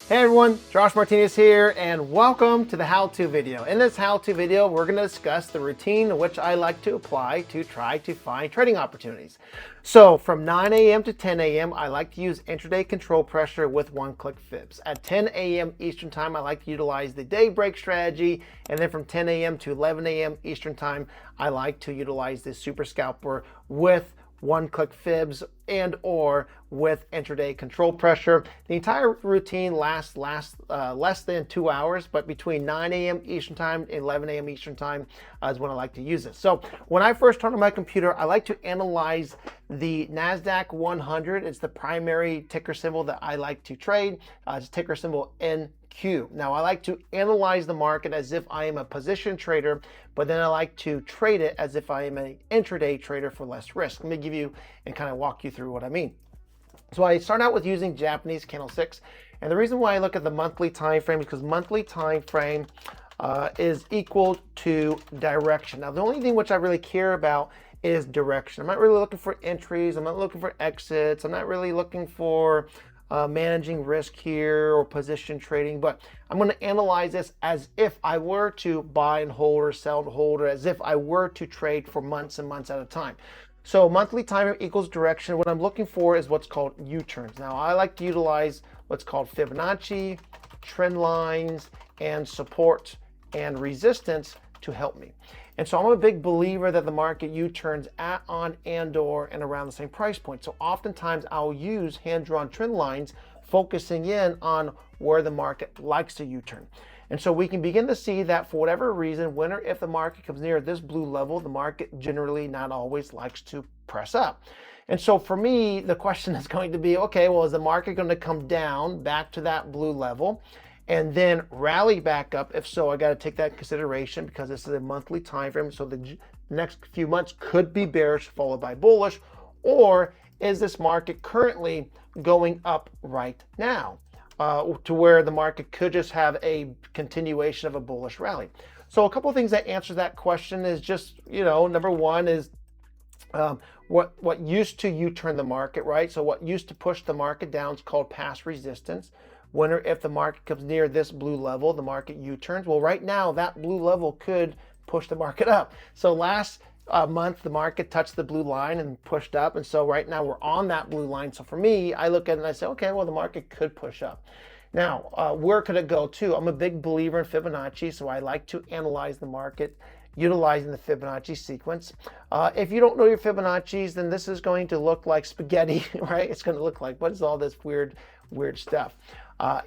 Hey everyone, Josh Martinez here, and welcome to the how-to video. In this how-to video, we're going to discuss the routine which I like to apply to try to find trading opportunities. So from 9 a.m. to 10 a.m., I like to use intraday control pressure with one-click Fibs. At 10 a.m. Eastern Time, I like to utilize the Daybreak Strategy, and then from 10 a.m. to 11 a.m. Eastern Time, I like to utilize the Super Scalper with one-click Fibs and or with intraday control pressure. The entire routine lasts less than 2 hours, but between 9 a.m. Eastern Time and 11 a.m. Eastern Time is when I like to use it. So when I first turn on my computer, I like to analyze the Nasdaq 100. It's the primary ticker symbol that I like to trade. It's ticker symbol NQ. Now I like to analyze the market as if I am a position trader, but then I like to trade it as if I am an intraday trader for less risk. Let me give you and kind of walk you through what I mean. So I start out with using Japanese candlesticks, and the reason why I look at the monthly time frame is because monthly time frame is equal to direction. Now the only thing which I really care about is direction. I'm not really looking for entries. I'm not looking for exits. I'm not really looking for managing risk here or position trading, but I'm going to analyze this as if I were to buy and hold or sell and hold, or as if I were to trade for months and months at a time. So monthly time equals direction. What I'm looking for is what's called U-turns. Now I like to utilize what's called Fibonacci, trend lines, and support and resistance to help me. And so I'm a big believer that the market U-turns at, on, and or and around the same price point. So oftentimes I'll use hand-drawn trend lines focusing in on where the market likes to U-turn. And so we can begin to see that for whatever reason, when or if the market comes near this blue level, the market generally not always likes to press up. And so for me, the question is going to be, okay, well, is the market going to come down back to that blue level and then rally back up? If so, I got to take that into consideration because this is a monthly time frame. So the next few months could be bearish followed by bullish, or is this market currently going up right now to where the market could just have a continuation of a bullish rally? So a couple of things that answer that question is just, number one is what used to U-turn the market, right? So what used to push the market down is called past resistance. When or if the market comes near this blue level, the market U-turns. Well, right now, that blue level could push the market up. So last month, the market touched the blue line and pushed up. And so right now, we're on that blue line. So for me, I look at it and I say, okay, well, the market could push up. Now, where could it go to? I'm a big believer in Fibonacci, so I like to analyze the market utilizing the Fibonacci sequence. If you don't know your Fibonacci's, then this is going to look like spaghetti, right? It's going to look like, what is all this weird stuff?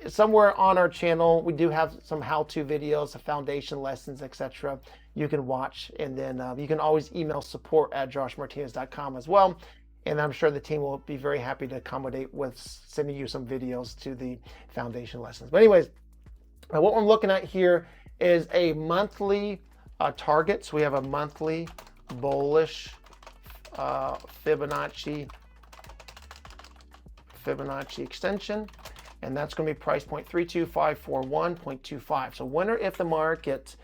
Somewhere on our channel, we do have some how-to videos, some foundation lessons, etc. you can watch, and then you can always email support@joshmartinez.com as well. And I'm sure the team will be very happy to accommodate with sending you some videos to the foundation lessons. But anyways, what we're looking at here is a monthly target. So we have a monthly bullish Fibonacci extension, and that's going to be price point 32541.25. So when or if the market,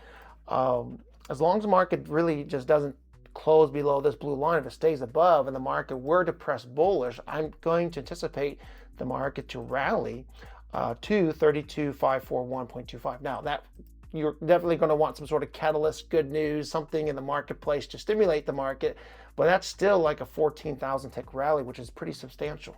as long as the market really just doesn't close below this blue line, if it stays above and the market were to press bullish, I'm going to anticipate the market to rally to 32541.25. Now that you're definitely going to want some sort of catalyst, good news, something in the marketplace to stimulate the market, but that's still like a 14,000 tick rally, which is pretty substantial.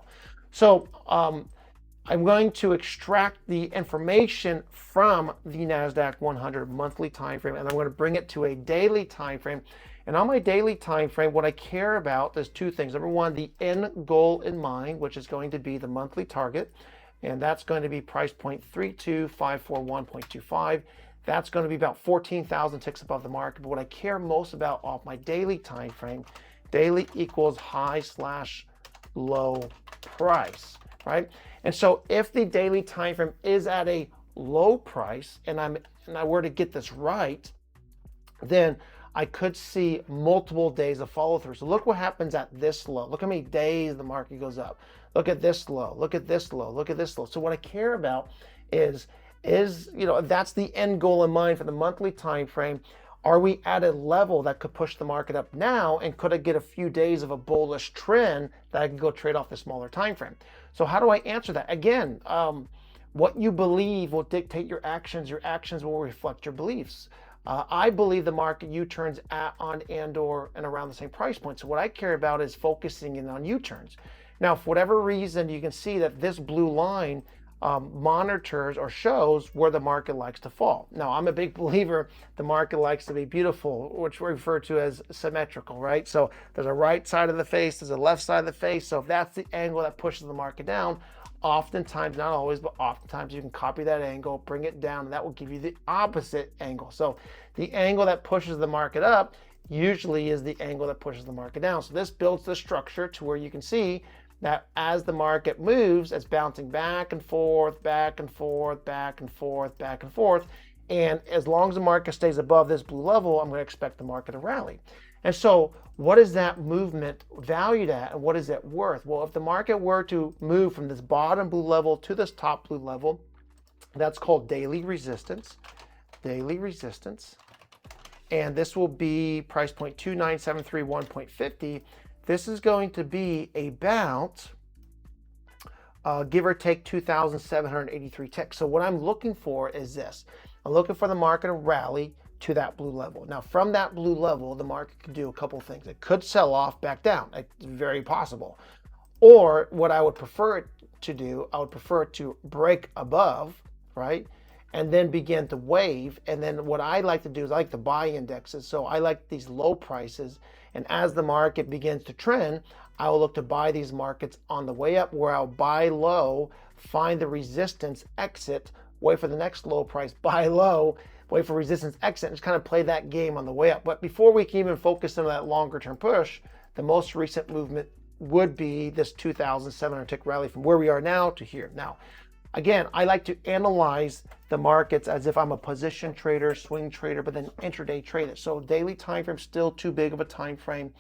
So I'm going to extract the information from the Nasdaq 100 monthly time frame, and I'm going to bring it to a daily time frame. And on my daily time frame, what I care about is two things. Number one, the end goal in mind, which is going to be the monthly target, and that's going to be price point 32541.25. That's going to be about 14,000 ticks above the market. But what I care most about off my daily time frame, daily equals high/low price, right? And so if the daily time frame is at a low price, and I were to get this right, then I could see multiple days of follow through. So look what happens at this low. Look how many days the market goes up. Look at this low. Look at this low. Look at this low. So what I care about is that's the end goal in mind for the monthly time frame. Are we at a level that could push the market up now, and could I get a few days of a bullish trend that I can go trade off the smaller time frame? So how do I answer that? Again, What you believe will dictate your actions will reflect your beliefs. I believe the market U-turns at, on, and around the same price point. So what I care about is focusing in on U-turns. Now, for whatever reason, you can see that this blue line monitors or shows where the market likes to fall. Now, I'm a big believer the market likes to be beautiful, which we refer to as symmetrical, right? So there's a right side of the face, there's a left side of the face. So if that's the angle that pushes the market down, oftentimes, not always, but oftentimes you can copy that angle, bring it down, and that will give you the opposite angle. So the angle that pushes the market up usually is the angle that pushes the market down. So this builds the structure to where you can see that as the market moves, it's bouncing back and forth, back and forth, back and forth, back and forth. And as long as the market stays above this blue level, I'm going to expect the market to rally. And so what is that movement valued at, and what is it worth? Well, if the market were to move from this bottom blue level to this top blue level, that's called daily resistance. Daily resistance. And this will be price point 29731.50. This is going to be about, give or take, 2,783 ticks. So what I'm looking for is this. I'm looking for the market to rally to that blue level. Now, from that blue level, the market could do a couple things. It could sell off back down. It's very possible. Or what I would prefer it to do, I would prefer it to break above, right? And then begin to wave. And then what I like to do is I like to buy indexes. So I like these low prices. And as the market begins to trend, I will look to buy these markets on the way up, where I'll buy low, find the resistance, exit, wait for the next low price, buy low, wait for resistance, exit, and just kind of play that game on the way up. But before we can even focus on that longer term push, the most recent movement would be this 2,700 tick rally from where we are now to here. Now, again, I like to analyze the markets as if I'm a position trader, swing trader, but then intraday trade it. So daily time frame still too big of a time frame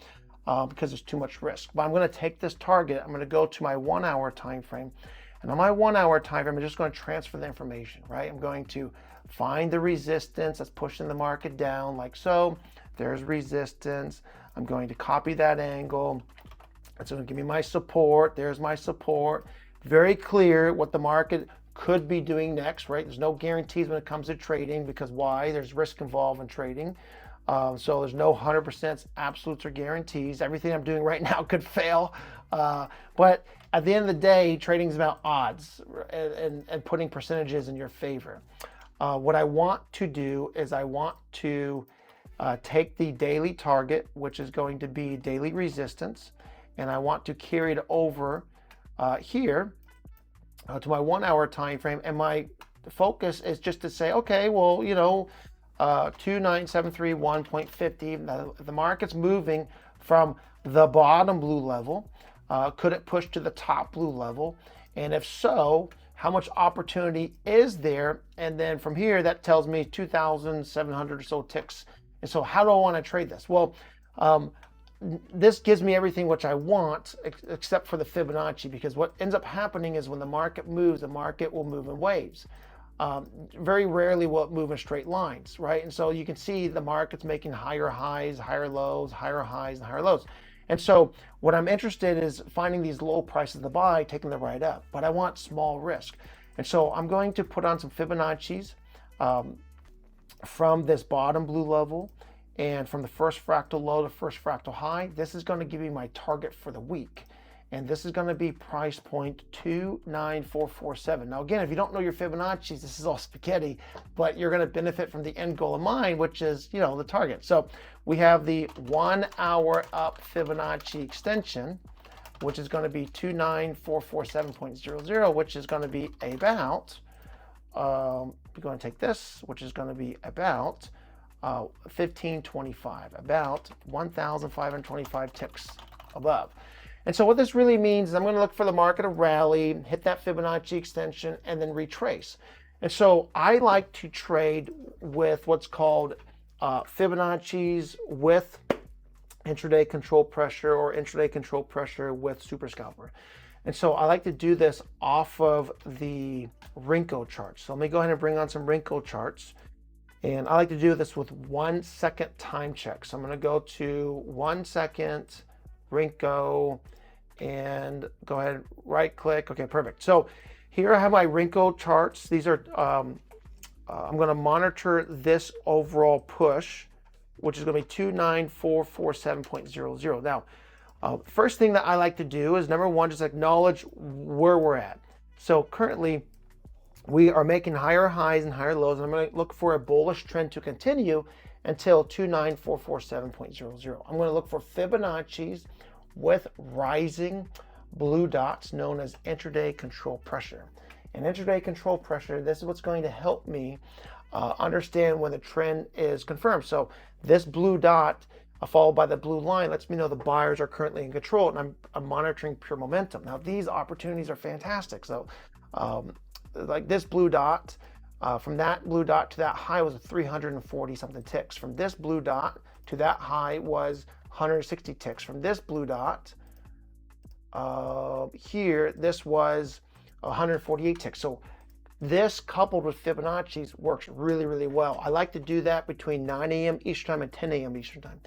because there's too much risk. But I'm going to take this target. I'm going to go to my 1 hour time frame, and on my 1 hour time frame, I'm just going to transfer the information. Right? I'm going to find the resistance that's pushing the market down, like so. There's resistance. I'm going to copy that angle. It's going to give me my support. There's my support. Very clear what the market could be doing next, right? There's no guarantees when it comes to trading, because why? There's risk involved in trading. So there's no 100% absolutes or guarantees. Everything I'm doing right now could fail. But at the end of the day, trading is about odds and putting percentages in your favor. What I want to do is I want to take the daily target, which is going to be daily resistance, and I want to carry it over here to my 1 hour time frame. And my focus is just to say, okay, well, 29731.50, the market's moving from the bottom blue level. Could it push to the top blue level? And if so, how much opportunity is there? And then from here, that tells me 2,700 or so ticks. And so how do I want to trade this? Well, this gives me everything which I want except for the Fibonacci, because what ends up happening is when the market moves, the market will move in waves. Very rarely will it move in straight lines, right? And so you can see the market's making higher highs, higher lows, higher highs, and higher lows. And so what I'm interested in is finding these low prices to buy, taking the ride up, but I want small risk. And so I'm going to put on some Fibonacci's from this bottom blue level, and from the first fractal low to first fractal high. This is going to give me my target for the week. And this is going to be price point 29447. Now, again, if you don't know your Fibonacci's, this is all spaghetti, but you're going to benefit from the end goal of mine, which is, the target. So we have the 1 hour up Fibonacci extension, which is going to be 29447.00, which is going to be about, we're going to take this, which is going to be about 1525, about 1,525 ticks above. And so what this really means is I'm going to look for the market to rally, hit that Fibonacci extension, and then retrace. And so I like to trade with what's called Fibonacci's with intraday control pressure, or intraday control pressure with Super Scalper. And so I like to do this off of the Renko charts. So let me go ahead and bring on some Renko charts. And I like to do this with 1 second time check. So I'm going to go to 1 second, Renko, and go ahead, right click. Okay, perfect. So Here I have my Renko charts. These are, I'm going to monitor this overall push, which is going to be 29447.00. Now, first thing that I like to do is number one, just acknowledge where we're at. So currently we are making higher highs and higher lows, and I'm going to look for a bullish trend to continue until 29447.00. I'm going to look for Fibonacci's with rising blue dots known as intraday control pressure. And intraday control pressure, this is what's going to help me understand when the trend is confirmed. So this blue dot followed by the blue line lets me know the buyers are currently in control, and I'm monitoring pure momentum. Now these opportunities are fantastic. So like this blue dot, from that blue dot to that high was 340 something ticks. From this blue dot to that high was 160 ticks. From this blue dot here, this was 148 ticks. So this coupled with Fibonacci's works really, really well. I like to do that between 9 a.m. Eastern time and 10 a.m. Eastern time.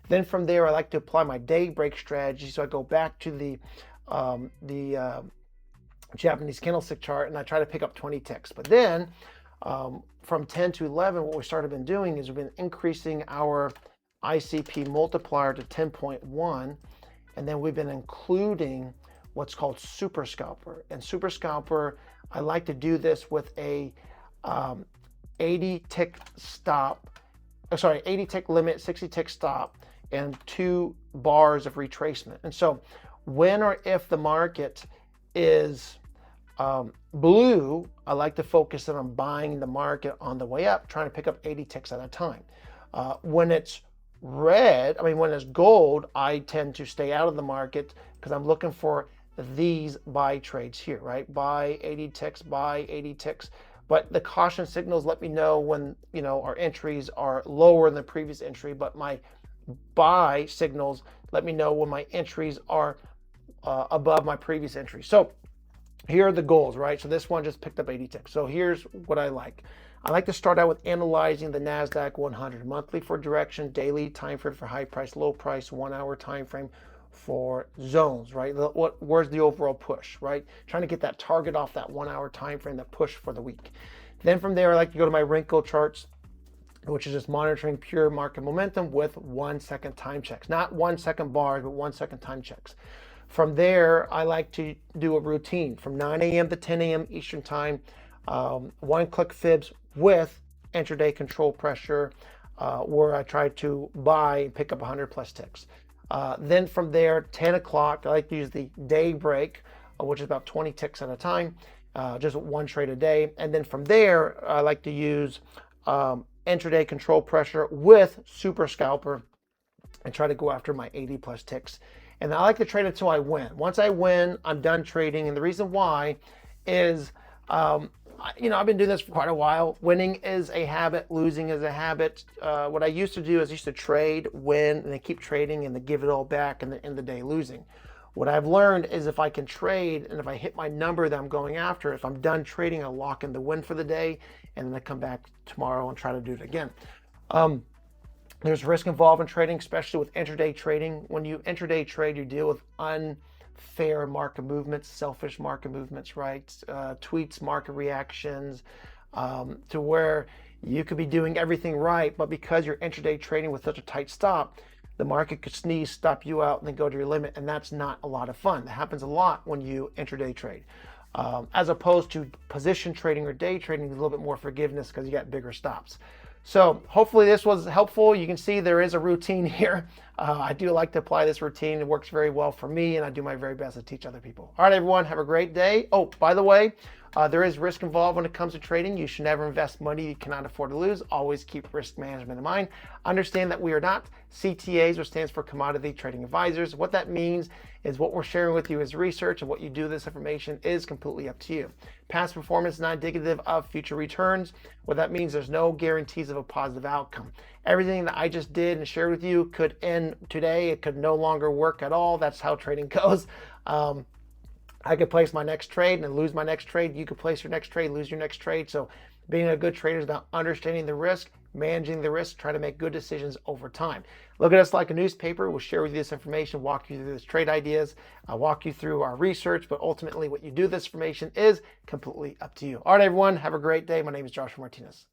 Then from there, I like to apply my daybreak strategy. So I go back to the Japanese candlestick chart, and I try to pick up 20 ticks. But then from 10 to 11, what we started been doing is we've been increasing our ICP multiplier to 10.1, and then we've been including what's called Super Scalper. And Super Scalper, I like to do this with a 80 tick limit, 60 tick stop, and 2 bars of retracement. And so when or if the market is blue, I like to focus on buying the market on the way up, trying to pick up 80 ticks at a time. When it's red, when it's gold, I tend to stay out of the market because I'm looking for these buy trades here, right? Buy 80 ticks, buy 80 ticks. But the caution signals let me know when, our entries are lower than the previous entry, but my buy signals let me know when my entries are above my previous entry. So here are the goals, right? So this one just picked up 80 ticks. So here's what I like. I like to start out with analyzing the Nasdaq 100 monthly for direction, daily time frame for high price, low price, 1 hour time frame for zones, right? Where's the overall push, right? Trying to get that target off that 1 hour time frame, that push for the week. Then from there, I like to go to my Renko charts, which is just monitoring pure market momentum with 1 second time checks, not 1 second bars, but 1 second time checks. From there, I like to do a routine from 9 a.m. to 10 a.m. Eastern time, 1-click Fibs with intraday control pressure, where I try to buy and pick up 100 plus ticks. Then from there, 10 o'clock, I like to use the daybreak, which is about 20 ticks at a time, just 1 trade a day. And then from there, I like to use intraday control pressure with Super Scalper and try to go after my 80 plus ticks. And I like to trade until I win. Once I win, I'm done trading. And the reason why is, I've been doing this for quite a while. Winning is a habit, losing is a habit. What I used to do is I used to trade, win, and then keep trading and then give it all back and then end the day losing. What I've learned is if I can trade and if I hit my number that I'm going after, if I'm done trading, I'll lock in the win for the day and then I come back tomorrow and try to do it again. There's risk involved in trading, especially with intraday trading. When you intraday trade, you deal with unfair market movements, selfish market movements, right? Tweets, market reactions, to where you could be doing everything right, but because you're intraday trading with such a tight stop, the market could sneeze, stop you out, and then go to your limit, and that's not a lot of fun. That happens a lot when you intraday trade. As opposed to position trading or day trading, a little bit more forgiveness because you got bigger stops. So hopefully this was helpful. You can see there is a routine here. I do like to apply this routine. It works very well for me, and I do my very best to teach other people. All right, everyone, have a great day. Oh, by the way, there is risk involved when it comes to trading. You should never invest money you cannot afford to lose. Always keep risk management in mind. Understand that we are not CTAs, which stands for Commodity Trading Advisors. What that means is what we're sharing with you is research, and what you do with this information is completely up to you. Past performance is not indicative of future returns. What that means, there's no guarantees of a positive outcome. Everything that I just did and shared with you could end today. It could no longer work at all. That's how trading goes. I could place my next trade and then lose my next trade. You could place your next trade, lose your next trade. So being a good trader is about understanding the risk, managing the risk, trying to make good decisions over time. Look at us like a newspaper. We'll share with you this information, walk you through this trade ideas, walk you through our research, but ultimately what you do with this information is completely up to you. All right, everyone, have a great day. My name is Joshua Martinez.